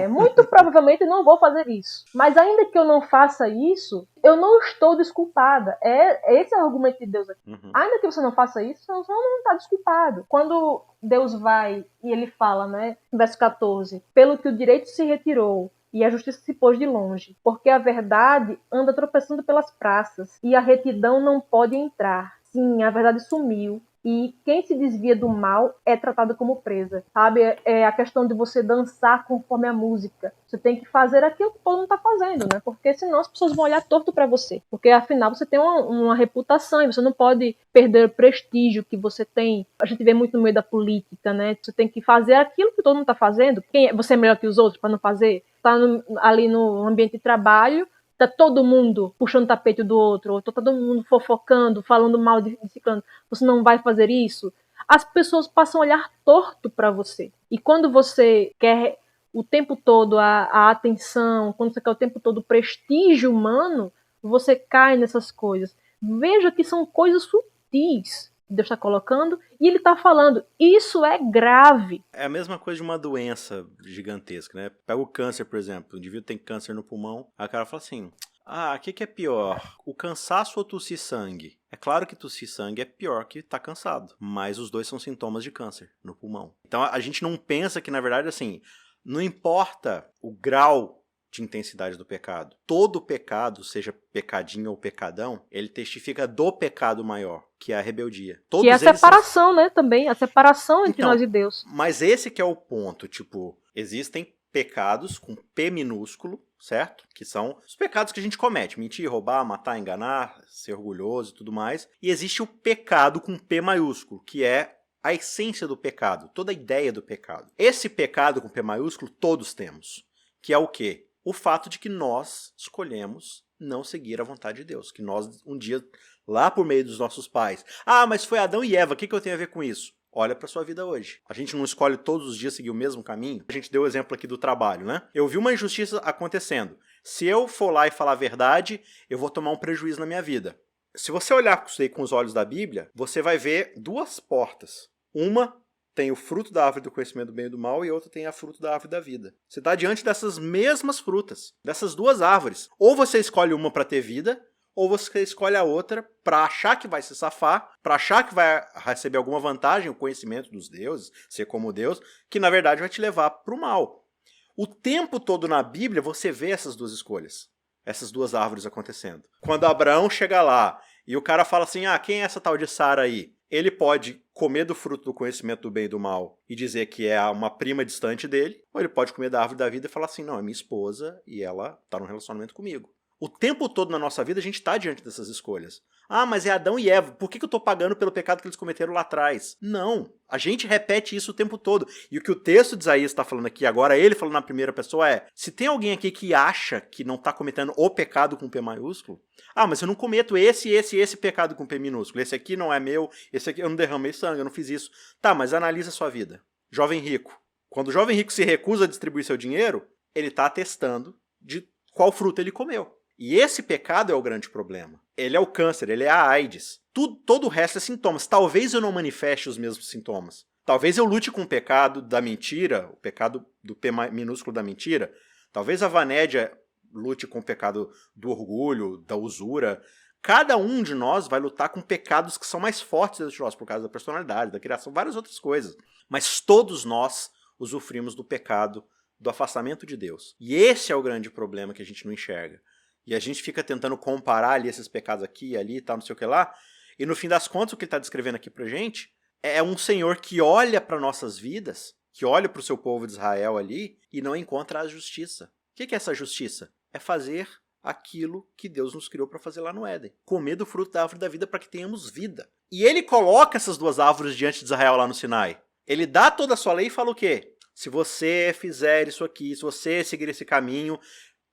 muito provavelmente não vou fazer isso. Mas ainda que eu não faça isso, eu não estou desculpada. Esse é o argumento de Deus aqui. Ainda que você não faça isso, você não está desculpado. Quando Deus vai e ele fala, né, verso 14, pelo que o direito se retirou e a justiça se pôs de longe, porque a verdade anda tropeçando pelas praças e a retidão não pode entrar. Sim, a verdade sumiu. E quem se desvia do mal é tratado como presa, sabe? É a questão de você dançar conforme a música. Você tem que fazer aquilo que todo mundo está fazendo, né? Porque senão as pessoas vão olhar torto para você. Porque afinal você tem uma reputação e você não pode perder o prestígio que você tem. A gente vê muito no meio da política, né? Você tem que fazer aquilo que todo mundo está fazendo. Você é melhor que os outros para não fazer? Está ali no ambiente de trabalho, tá todo mundo puxando o tapete do outro, ou tá todo mundo fofocando, falando mal de ciclano, você não vai fazer isso? As pessoas passam a olhar torto para você. E quando você quer o tempo todo a atenção, quando você quer o tempo todo o prestígio humano, você cai nessas coisas. Veja que são coisas sutis que Deus está colocando, e ele está falando, isso é grave. É a mesma coisa de uma doença gigantesca, né? Pega o câncer, por exemplo. O indivíduo tem câncer no pulmão, aí o cara fala assim, o que é pior? O cansaço ou tossir sangue? É claro que tossir sangue é pior que estar cansado, mas os dois são sintomas de câncer no pulmão. Então a gente não pensa que, na verdade, assim, não importa o grau de intensidade do pecado. Todo pecado, seja pecadinho ou pecadão, ele testifica do pecado maior, que é a rebeldia. Que é a separação, né, também, a separação entre nós e Deus. Mas esse que é o ponto, tipo, existem pecados com P minúsculo, certo? Que são os pecados que a gente comete, mentir, roubar, matar, enganar, ser orgulhoso e tudo mais. E existe o pecado com P maiúsculo, que é a essência do pecado, toda a ideia do pecado. Esse pecado com P maiúsculo todos temos, que é o quê? O fato de que nós escolhemos não seguir a vontade de Deus. Que nós, um dia, lá por meio dos nossos pais... mas foi Adão e Eva, o que eu tenho a ver com isso? Olha para sua vida hoje. A gente não escolhe todos os dias seguir o mesmo caminho? A gente deu o exemplo aqui do trabalho, né? Eu vi uma injustiça acontecendo. Se eu for lá e falar a verdade, eu vou tomar um prejuízo na minha vida. Se você olhar isso aí com os olhos da Bíblia, você vai ver duas portas. Uma tem o fruto da árvore do conhecimento do bem e do mal, e a outra tem a fruto da árvore da vida. Você está diante dessas mesmas frutas, dessas duas árvores. Ou você escolhe uma para ter vida, ou você escolhe a outra para achar que vai se safar, para achar que vai receber alguma vantagem, o conhecimento dos deuses, ser como Deus, que na verdade vai te levar para o mal. O tempo todo na Bíblia você vê essas duas escolhas, essas duas árvores acontecendo. Quando Abraão chega lá e o cara fala assim, quem é essa tal de Sara aí? Ele pode comer do fruto do conhecimento do bem e do mal e dizer que é uma prima distante dele, ou ele pode comer da árvore da vida e falar assim, não, é minha esposa e ela está num relacionamento comigo. O tempo todo na nossa vida a gente está diante dessas escolhas. Mas é Adão e Eva, por que eu estou pagando pelo pecado que eles cometeram lá atrás? Não, a gente repete isso o tempo todo. E o que o texto de Isaías está falando aqui agora, ele falando na primeira pessoa se tem alguém aqui que acha que não está cometendo o pecado com P maiúsculo, mas eu não cometo esse pecado com P minúsculo, esse aqui não é meu, esse aqui eu não derramei sangue, eu não fiz isso. Tá, mas analisa a sua vida. Jovem rico. Quando o jovem rico se recusa a distribuir seu dinheiro, ele está atestando de qual fruto ele comeu. E esse pecado é o grande problema. Ele é o câncer, ele é a AIDS. Todo o resto é sintomas. Talvez eu não manifeste os mesmos sintomas. Talvez eu lute com o pecado da mentira, o pecado do P minúsculo da mentira. Talvez a Vanédia lute com o pecado do orgulho, da usura. Cada um de nós vai lutar com pecados que são mais fortes dentro de nós, por causa da personalidade, da criação, várias outras coisas. Mas todos nós usufruímos do pecado, do afastamento de Deus. E esse é o grande problema que a gente não enxerga. E a gente fica tentando comparar ali esses pecados aqui e ali e tal, não sei o que lá. E no fim das contas, o que ele está descrevendo aqui pra gente é um Senhor que olha para nossas vidas, que olha para o seu povo de Israel ali e não encontra a justiça. O que é essa justiça? É fazer aquilo que Deus nos criou para fazer lá no Éden. Comer do fruto da árvore da vida para que tenhamos vida. E ele coloca essas duas árvores diante de Israel lá no Sinai. Ele dá toda a sua lei e fala o quê? Se você fizer isso aqui, se você seguir esse caminho...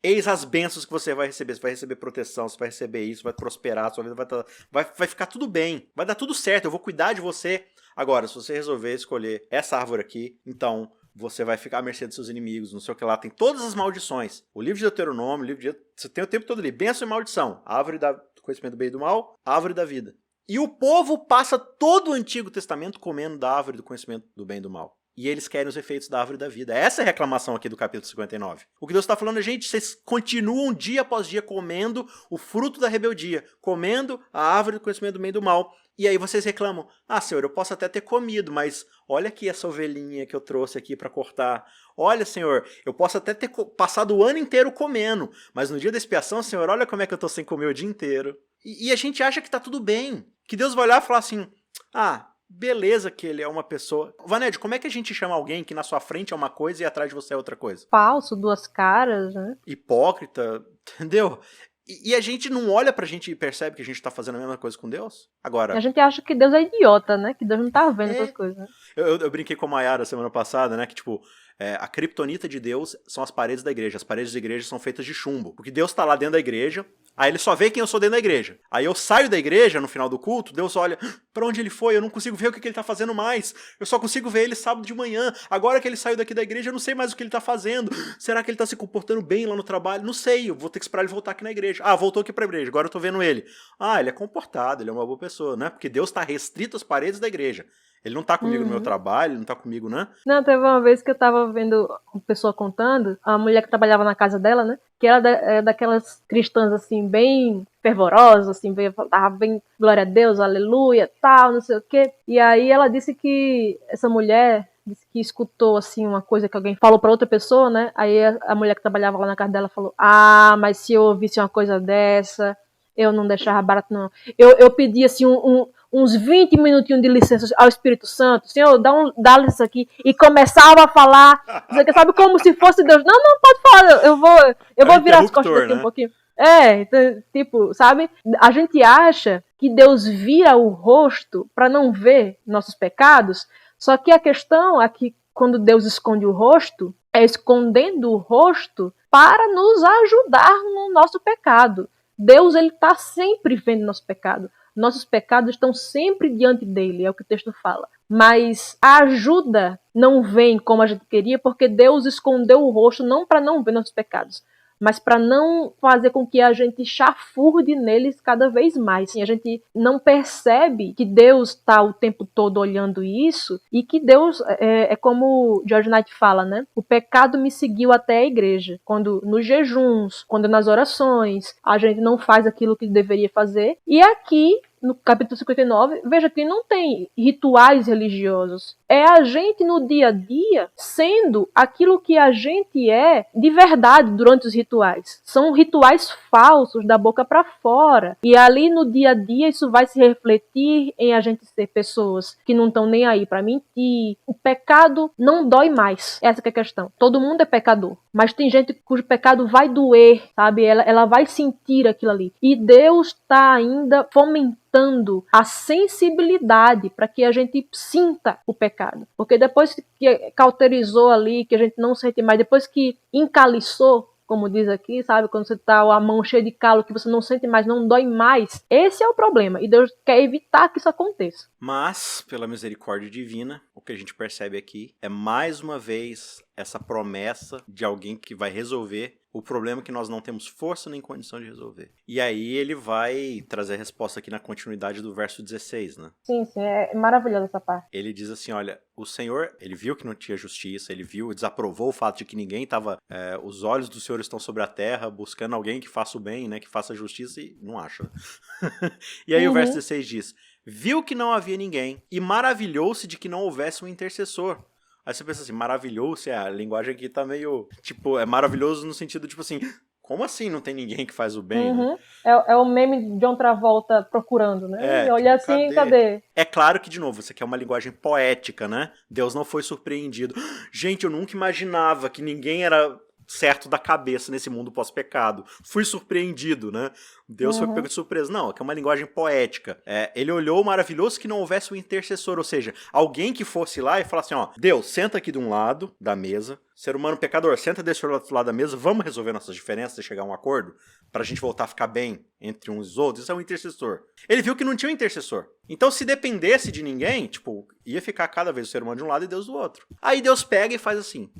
Eis as bênçãos que você vai receber. Você vai receber proteção, você vai receber isso, vai prosperar, sua vida vai ficar tudo bem. Vai dar tudo certo, eu vou cuidar de você. Agora, se você resolver escolher essa árvore aqui, então você vai ficar à mercê dos seus inimigos, não sei o que lá. Tem todas as maldições. O livro de Deuteronômio, você tem o tempo todo ali. Bênção e maldição. Árvore do conhecimento do bem e do mal, árvore da vida. E o povo passa todo o Antigo Testamento comendo da árvore do conhecimento do bem e do mal. E eles querem os efeitos da árvore da vida. Essa é a reclamação aqui do capítulo 59. O que Deus está falando é, gente, vocês continuam dia após dia comendo o fruto da rebeldia, comendo a árvore do conhecimento do bem e do mal. E aí vocês reclamam, Senhor, eu posso até ter comido, mas olha aqui essa ovelhinha que eu trouxe aqui para cortar. Olha, Senhor, eu posso até ter passado o ano inteiro comendo, mas no dia da expiação, Senhor, olha como é que eu estou sem comer o dia inteiro. E a gente acha que está tudo bem. Que Deus vai olhar e falar assim, beleza que ele é uma pessoa... Vanédia, como é que a gente chama alguém que na sua frente é uma coisa e atrás de você é outra coisa? Falso, duas caras, né? Hipócrita, entendeu? E a gente não olha pra gente e percebe que a gente tá fazendo a mesma coisa com Deus? Agora... A gente acha que Deus é idiota, né? Que Deus não tá vendo essas coisas, né? Eu brinquei com a Mayara semana passada, né? Que tipo... a criptonita de Deus são as paredes da igreja. As paredes da igreja são feitas de chumbo. Porque Deus tá lá dentro da igreja, Aí ele só vê quem eu sou dentro da igreja. Aí eu saio da igreja no final do culto, Deus olha, pra onde ele foi? Eu não consigo ver o que ele tá fazendo mais. Eu só consigo ver ele sábado de manhã. Agora que ele saiu daqui da igreja, eu não sei mais o que ele tá fazendo. Será que ele tá se comportando bem lá no trabalho? Não sei, eu vou ter que esperar ele voltar aqui na igreja. Ah, voltou aqui pra igreja, agora eu tô vendo ele. Ah, ele é comportado, ele é uma boa pessoa, né? Porque Deus tá restrito às paredes da igreja. Ele não tá comigo no meu trabalho, ele não tá comigo, né? Não, teve uma vez que eu tava vendo uma pessoa contando, a mulher que trabalhava na casa dela, né? Que era daquelas cristãs, assim, bem fervorosas, assim, tava bem, glória a Deus, aleluia, tal, não sei o quê. E aí ela disse que essa mulher disse que escutou, assim, uma coisa que alguém falou pra outra pessoa, né? Aí a mulher que trabalhava lá na casa dela falou, ah, mas se eu ouvisse uma coisa dessa, eu não deixava barato, não. Eu pedi, assim, uns 20 minutinhos de licença ao Espírito Santo, Senhor, dá licença aqui, e começava a falar, você sabe, como se fosse Deus. Não, pode falar, eu vou virar as costas aqui, né? Um pouquinho. Tipo, sabe, a gente acha que Deus vira o rosto para não ver nossos pecados, só que a questão é que quando Deus esconde o rosto, é escondendo o rosto para nos ajudar no nosso pecado. Deus, ele está sempre vendo nosso pecado. Nossos pecados estão sempre diante dele, é o que o texto fala. Mas a ajuda não vem como a gente queria, porque Deus escondeu o rosto não para não ver nossos pecados, mas para não fazer com que a gente chafurde neles cada vez mais. A gente não percebe que Deus está o tempo todo olhando isso e que Deus, é como George Knight fala, né? O pecado me seguiu até a igreja. Quando nos jejuns, quando nas orações, a gente não faz aquilo que deveria fazer. E aqui, no capítulo 59, veja que não tem rituais religiosos. É a gente no dia a dia sendo aquilo que a gente é de verdade durante os rituais. São rituais falsos, da boca para fora. E ali no dia a dia isso vai se refletir em a gente ser pessoas que não estão nem aí para mentir. O pecado não dói mais. Essa que é a questão. Todo mundo é pecador. Mas tem gente cujo pecado vai doer, sabe? Ela vai sentir aquilo ali. E Deus está ainda fomentando a sensibilidade para que a gente sinta o pecado. Porque depois que cauterizou ali, que a gente não sente mais, depois que encaliçou, como diz aqui, sabe? Quando você tá a mão cheia de calo, que você não sente mais, não dói mais. Esse é o problema. E Deus quer evitar que isso aconteça. Mas, pela misericórdia divina, o que a gente percebe aqui é mais uma vez essa promessa de alguém que vai resolver o problema que nós não temos força nem condição de resolver. E aí ele vai trazer a resposta aqui na continuidade do verso 16, né? Sim, é maravilhosa essa parte. Ele diz assim, olha, o Senhor, ele viu que não tinha justiça, ele desaprovou o fato de que ninguém estava, os olhos do Senhor estão sobre a terra, buscando alguém que faça o bem, né, que faça justiça, e não acha. E aí o verso 16 diz, viu que não havia ninguém e maravilhou-se de que não houvesse um intercessor. Aí você pensa assim, maravilhou-se, a linguagem aqui tá meio, tipo, é maravilhoso no sentido, tipo assim, como assim não tem ninguém que faz o bem? Né? É o meme de John Travolta procurando, né? Olha tipo, assim, cadê? É claro que, de novo, isso aqui é uma linguagem poética, né? Deus não foi surpreendido. Gente, eu nunca imaginava que ninguém era certo da cabeça nesse mundo pós-pecado. Fui surpreendido, né? Deus foi pego de surpresa. Não, aqui é uma linguagem poética. Ele olhou maravilhoso que não houvesse um intercessor, ou seja, alguém que fosse lá e falasse assim, ó, Deus, senta aqui de um lado da mesa, ser humano pecador, senta desse outro lado da mesa, vamos resolver nossas diferenças e chegar a um acordo pra gente voltar a ficar bem entre uns e os outros. Isso é um intercessor. Ele viu que não tinha um intercessor. Então, se dependesse de ninguém, tipo, ia ficar cada vez o ser humano de um lado e Deus do outro. Aí Deus pega e faz assim,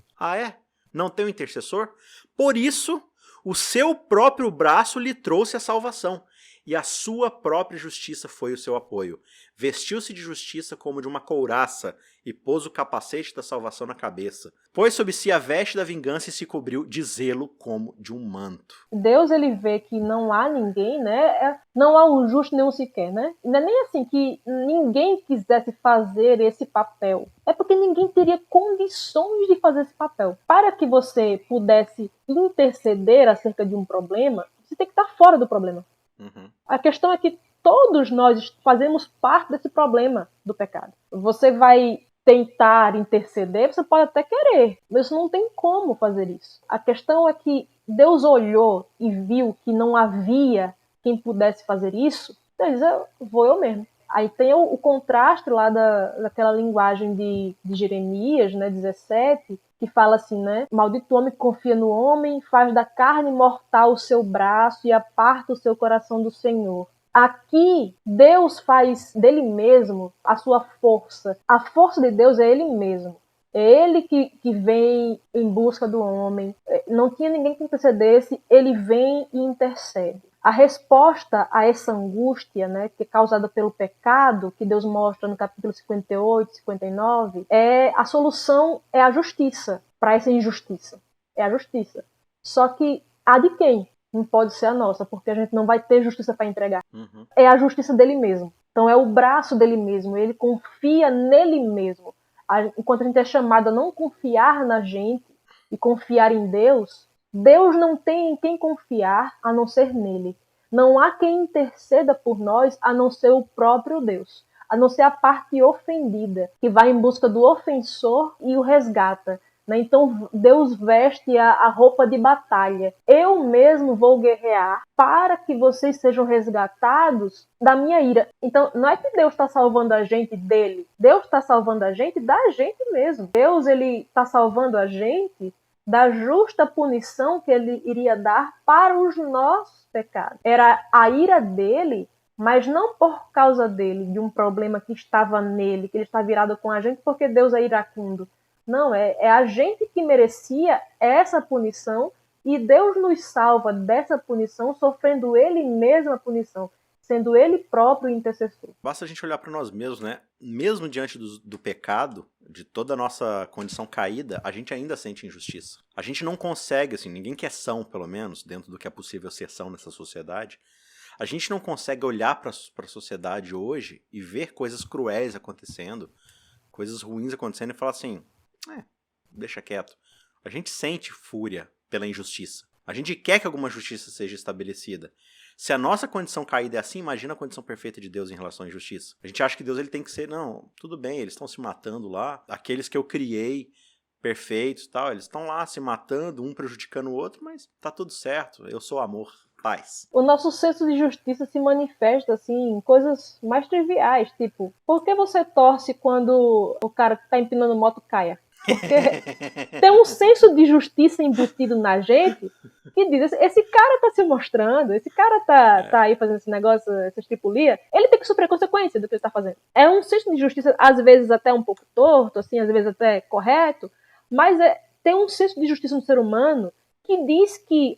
não tem um intercessor? Por isso, o seu próprio braço lhe trouxe a salvação, e a sua própria justiça foi o seu apoio. Vestiu-se de justiça como de uma couraça, e pôs o capacete da salvação na cabeça. Pôs sobre si a veste da vingança e se cobriu de zelo como de um manto. Deus, ele vê que não há ninguém, né? Não há um justo nenhum sequer, né? Não é nem assim que ninguém quisesse fazer esse papel. É porque ninguém teria condições de fazer esse papel. Para que você pudesse interceder acerca de um problema, você tem que estar fora do problema. A questão é que todos nós fazemos parte desse problema do pecado. Você vai tentar interceder, você pode até querer, mas você não tem como fazer isso. A questão é que Deus olhou e viu que não havia quem pudesse fazer isso, então ele diz, vou eu mesmo. Aí tem o contraste lá daquela linguagem de Jeremias, né, 17, que fala assim, né? Maldito homem que confia no homem, faz da carne mortal o seu braço e aparta o seu coração do Senhor. Aqui, Deus faz dele mesmo a sua força. A força de Deus é ele mesmo. É ele que vem em busca do homem. Não tinha ninguém que intercedesse, ele vem e intercede. A resposta a essa angústia, né, que é causada pelo pecado, que Deus mostra no capítulo 58, 59, a solução é a justiça para essa injustiça. É a justiça. Só que a de quem? Não pode ser a nossa, porque a gente não vai ter justiça para entregar. Uhum. É a justiça dele mesmo. Então é o braço dele mesmo, ele confia nele mesmo. Enquanto a gente é chamado a não confiar na gente e confiar em Deus, Deus não tem em quem confiar a não ser nele. Não há quem interceda por nós a não ser o próprio Deus, a não ser a parte ofendida, que vai em busca do ofensor e o resgata. Então Deus veste a roupa de batalha. Eu mesmo vou guerrear para que vocês sejam resgatados da minha ira. Então não é que Deus está salvando a gente dele. Deus está salvando a gente da gente mesmo. Deus está salvando a gente da justa punição que ele iria dar para os nossos pecados. Era a ira dele, mas não por causa dele, de um problema que estava nele, que ele está virado com a gente porque Deus é iracundo. Não, é a gente que merecia essa punição e Deus nos salva dessa punição, sofrendo ele mesmo a punição, sendo ele próprio intercessor. Basta a gente olhar para nós mesmos, né? Mesmo diante do pecado, de toda a nossa condição caída, a gente ainda sente injustiça. A gente não consegue, assim, ninguém que é são, pelo menos, dentro do que é possível ser são nessa sociedade, a gente não consegue olhar para a sociedade hoje e ver coisas cruéis acontecendo, coisas ruins acontecendo e falar assim, deixa quieto. A gente sente fúria pela injustiça. A gente quer que alguma justiça seja estabelecida. Se a nossa condição caída é assim, imagina a condição perfeita de Deus em relação à injustiça. A gente acha que Deus ele tem que ser, não, tudo bem, eles estão se matando lá, aqueles que eu criei, perfeitos e tal, eles estão lá se matando, um prejudicando o outro, mas tá tudo certo, eu sou amor, paz. O nosso senso de justiça se manifesta assim em coisas mais triviais, tipo, por que você torce quando o cara que tá empinando moto caia? Porque tem um senso de justiça embutido na gente que diz, esse cara tá se mostrando, esse cara tá aí fazendo esse negócio, essa estripulia, ele tem que sofrer consequência do que ele tá fazendo. É um senso de justiça, às vezes até um pouco torto, assim, às vezes até correto, mas tem um senso de justiça no ser humano que diz que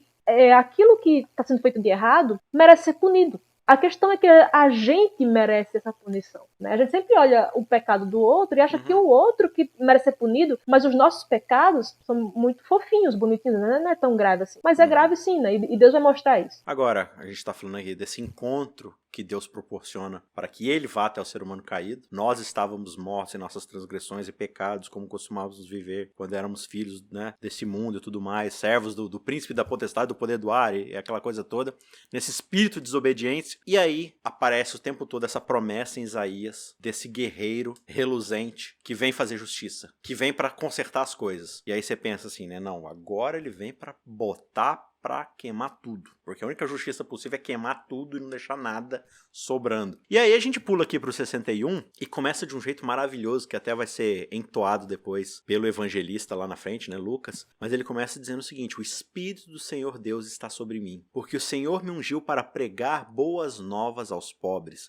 aquilo que está sendo feito de errado merece ser punido. A questão é que a gente merece essa punição, né? A gente sempre olha o pecado do outro e acha que o outro que merece ser punido, mas os nossos pecados são muito fofinhos, bonitinhos, né? Não é tão grave assim. Mas é grave sim, né? E Deus vai mostrar isso. Agora, a gente está falando aqui desse encontro que Deus proporciona para que ele vá até o ser humano caído. Nós estávamos mortos em nossas transgressões e pecados, como costumávamos viver quando éramos filhos, né, desse mundo e tudo mais, servos do príncipe da potestade, do poder do ar e aquela coisa toda, nesse espírito de desobediência. E aí aparece o tempo todo essa promessa em Isaías desse guerreiro reluzente que vem fazer justiça, que vem para consertar as coisas. E aí você pensa assim, né, não, agora ele vem para botar para queimar tudo, porque a única justiça possível é queimar tudo e não deixar nada sobrando. E aí a gente pula aqui pro 61 e começa de um jeito maravilhoso, que até vai ser entoado depois pelo evangelista lá na frente, né, Lucas, mas ele começa dizendo o seguinte: o Espírito do Senhor Deus está sobre mim, porque o Senhor me ungiu para pregar boas novas aos pobres,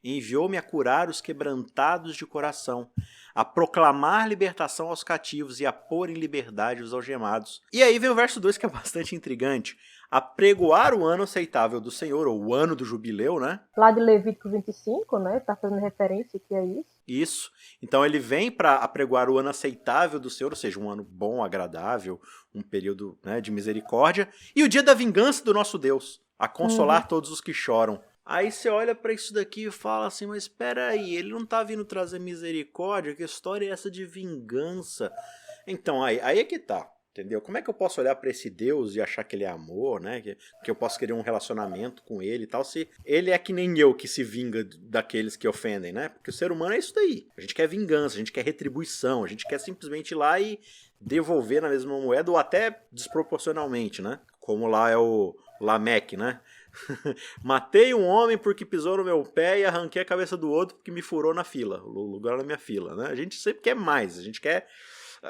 enviou-me a curar os quebrantados de coração, a proclamar libertação aos cativos e a pôr em liberdade os algemados. E aí vem o verso 2 que é bastante intrigante. A pregoar o ano aceitável do Senhor, ou o ano do jubileu, né? Lá de Levítico 25, né? Tá fazendo referência aqui a isso. Isso. Então ele vem para apregoar o ano aceitável do Senhor, ou seja, um ano bom, agradável, um período, né, de misericórdia, e o dia da vingança do nosso Deus, a consolar todos os que choram. Aí você olha pra isso daqui e fala assim, mas espera aí, ele não tá vindo trazer misericórdia? Que história é essa de vingança? Então, aí é que tá, entendeu? Como é que eu posso olhar pra esse Deus e achar que ele é amor, né? Que eu posso querer um relacionamento com ele e tal, se ele é que nem eu que se vinga daqueles que ofendem, né? Porque o ser humano é isso daí. A gente quer vingança, a gente quer retribuição, a gente quer simplesmente ir lá e devolver na mesma moeda ou até desproporcionalmente, né? Como lá é o Lameque, né? Matei um homem porque pisou no meu pé e arranquei a cabeça do outro porque me furou na fila, o lugar na minha fila, né? A gente sempre quer mais, a gente quer...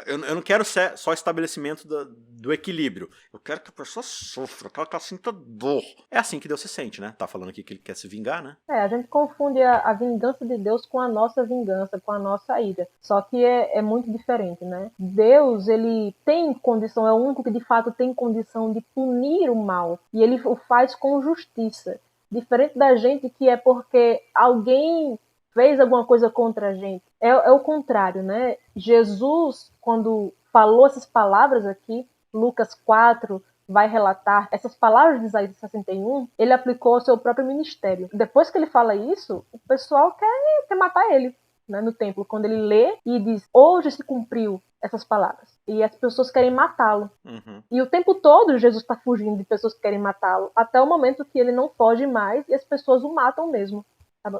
Eu não quero só estabelecimento do equilíbrio. Eu quero que a pessoa sofra, que ela sinta dor. É assim que Deus se sente, né? Tá falando aqui que ele quer se vingar, né? A gente confunde a vingança de Deus com a nossa vingança, com a nossa ira. Só que é muito diferente, né? Deus, ele tem condição, é o único que de fato tem condição de punir o mal. E ele o faz com justiça. Diferente da gente que é porque alguém fez alguma coisa contra a gente. É o contrário, né? Jesus, quando falou essas palavras aqui, Lucas 4, vai relatar essas palavras de Isaías 61, ele aplicou ao seu próprio ministério. Depois que ele fala isso, o pessoal quer matar ele, né, no templo, quando ele lê e diz, hoje se cumpriu essas palavras. E as pessoas querem matá-lo. Uhum. E o tempo todo Jesus está fugindo de pessoas que querem matá-lo, até o momento que ele não foge mais e as pessoas o matam mesmo.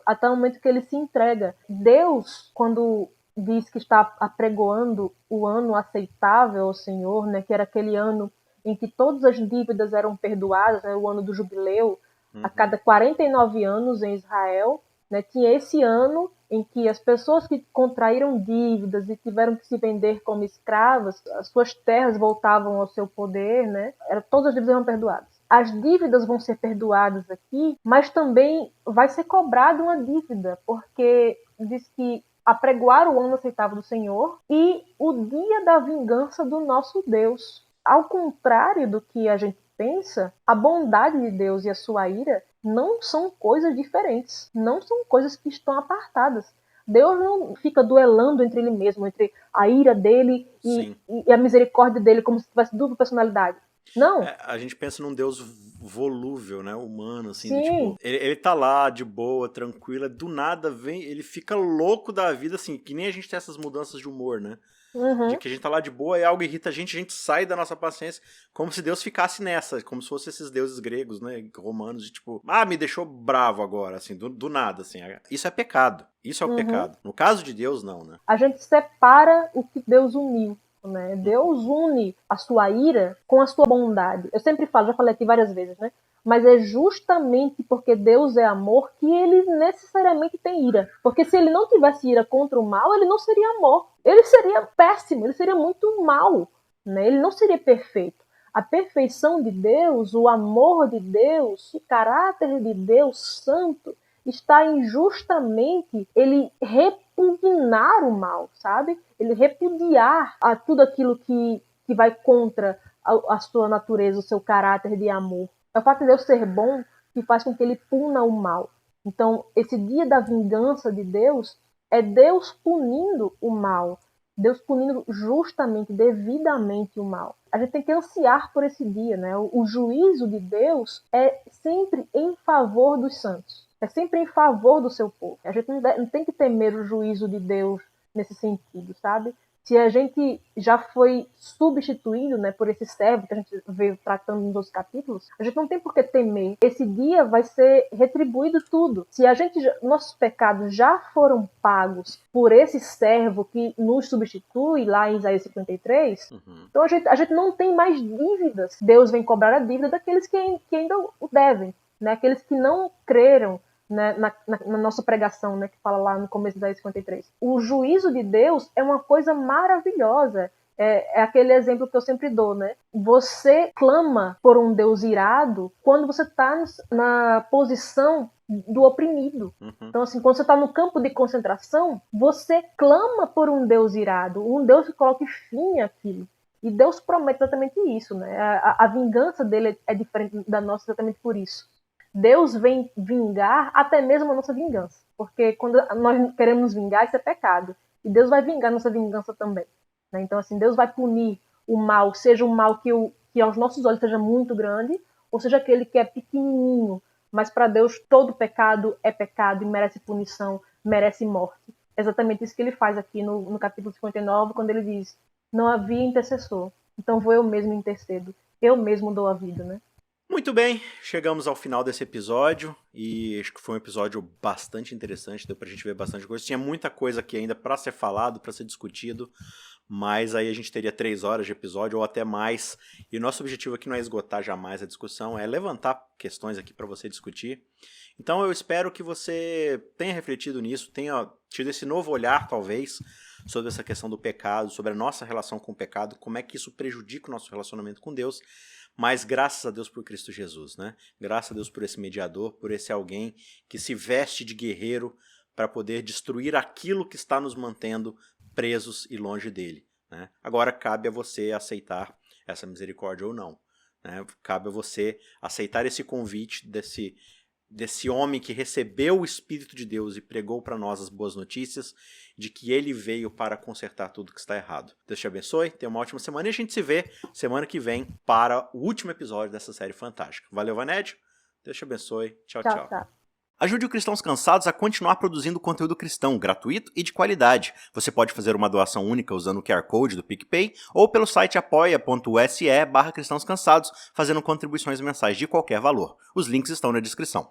Até o momento que ele se entrega. Deus, quando diz que está apregoando o ano aceitável ao Senhor, né, que era aquele ano em que todas as dívidas eram perdoadas, né, o ano do jubileu, a cada 49 anos em Israel, né, tinha esse ano em que as pessoas que contraíram dívidas e tiveram que se vender como escravas, as suas terras voltavam ao seu poder, né, todas as dívidas eram perdoadas. As dívidas vão ser perdoadas aqui, mas também vai ser cobrada uma dívida, porque diz que apregoar o ano aceitável do Senhor e o dia da vingança do nosso Deus. Ao contrário do que a gente pensa, a bondade de Deus e a sua ira não são coisas diferentes, não são coisas que estão apartadas. Deus não fica duelando entre ele mesmo, entre a ira dele e a misericórdia dele, como se tivesse dupla personalidade. Não. A gente pensa num Deus volúvel, né? Humano, assim, do, tipo, ele tá lá de boa, tranquila, do nada vem, ele fica louco da vida, assim, que nem a gente tem essas mudanças de humor, né? De que a gente tá lá de boa e algo irrita a gente sai da nossa paciência, como se Deus ficasse nessa, como se fossem esses deuses gregos, né, romanos, de tipo, me deixou bravo agora, assim, do nada, assim. Isso é pecado, isso é o pecado. No caso de Deus, não, né? A gente separa o que Deus uniu, né? Deus une a sua ira com a sua bondade. Eu sempre falo, já falei aqui várias vezes, né? Mas é justamente porque Deus é amor que ele necessariamente tem ira. Porque se ele não tivesse ira contra o mal, ele não seria amor. Ele seria péssimo, ele seria muito mal, né? Ele não seria perfeito. A perfeição de Deus, o amor de Deus, o caráter de Deus santo, está em justamente ele repugnar o mal, sabe? Ele repudiar a tudo aquilo que vai contra a sua natureza, o seu caráter de amor. É o fato de Deus ser bom que faz com que ele puna o mal. Então, esse dia da vingança de Deus é Deus punindo o mal. Deus punindo justamente, devidamente o mal. A gente tem que ansiar por esse dia, né? O juízo de Deus é sempre em favor dos santos. É sempre em favor do seu povo. A gente não tem que temer o juízo de Deus nesse sentido, sabe? Se a gente já foi substituído, né, por esse servo que a gente veio tratando nos outros capítulos, a gente não tem por que temer. Esse dia vai ser retribuído tudo. Se nossos pecados já foram pagos por esse servo que nos substitui lá em Isaías 53, então a gente não tem mais dívidas. Deus vem cobrar a dívida daqueles que ainda o devem, né? Aqueles que não creram, né, na nossa pregação, né, que fala lá no começo da 53. O juízo de Deus é uma coisa maravilhosa. É aquele exemplo que eu sempre dou, né? Você clama por um Deus irado quando você está na posição do oprimido. Então, assim, quando você está no campo de concentração, você clama por um Deus irado, um Deus que coloque fim àquilo. E Deus promete exatamente isso, né? A vingança dele é diferente da nossa exatamente por isso. Deus vem vingar até mesmo a nossa vingança. Porque quando nós queremos nos vingar, isso é pecado. E Deus vai vingar a nossa vingança também. Né? Então, assim, Deus vai punir o mal, seja um mal que aos nossos olhos seja muito grande, ou seja aquele que é pequenininho. Mas para Deus, todo pecado é pecado e merece punição, merece morte. É exatamente isso que ele faz aqui no capítulo 59, quando ele diz: não havia intercessor, então vou eu mesmo intercedo. Eu mesmo dou a vida, né? Muito bem, chegamos ao final desse episódio e acho que foi um episódio bastante interessante, deu pra gente ver bastante coisa. Tinha muita coisa aqui ainda pra ser falado, pra ser discutido, mas aí a gente teria 3 horas de episódio ou até mais. E nosso objetivo aqui não é esgotar jamais a discussão, é levantar questões aqui para você discutir. Então eu espero que você tenha refletido nisso, tenha tido esse novo olhar, talvez, sobre essa questão do pecado, sobre a nossa relação com o pecado, como é que isso prejudica o nosso relacionamento com Deus. Mas graças a Deus por Cristo Jesus, né? Graças a Deus por esse mediador, por esse alguém que se veste de guerreiro para poder destruir aquilo que está nos mantendo presos e longe dele, né? Agora cabe a você aceitar essa misericórdia ou não, né? Cabe a você aceitar esse convite desse homem que recebeu o Espírito de Deus e pregou para nós as boas notícias de que ele veio para consertar tudo que está errado. Deus te abençoe, tenha uma ótima semana e a gente se vê semana que vem para o último episódio dessa série fantástica. Valeu, Vanédio. Deus te abençoe. Tchau, tchau. Ajude o Cristãos Cansados a continuar produzindo conteúdo cristão gratuito e de qualidade. Você pode fazer uma doação única usando o QR Code do PicPay ou pelo site apoia.se/cristãoscansados, fazendo contribuições mensais de qualquer valor. Os links estão na descrição.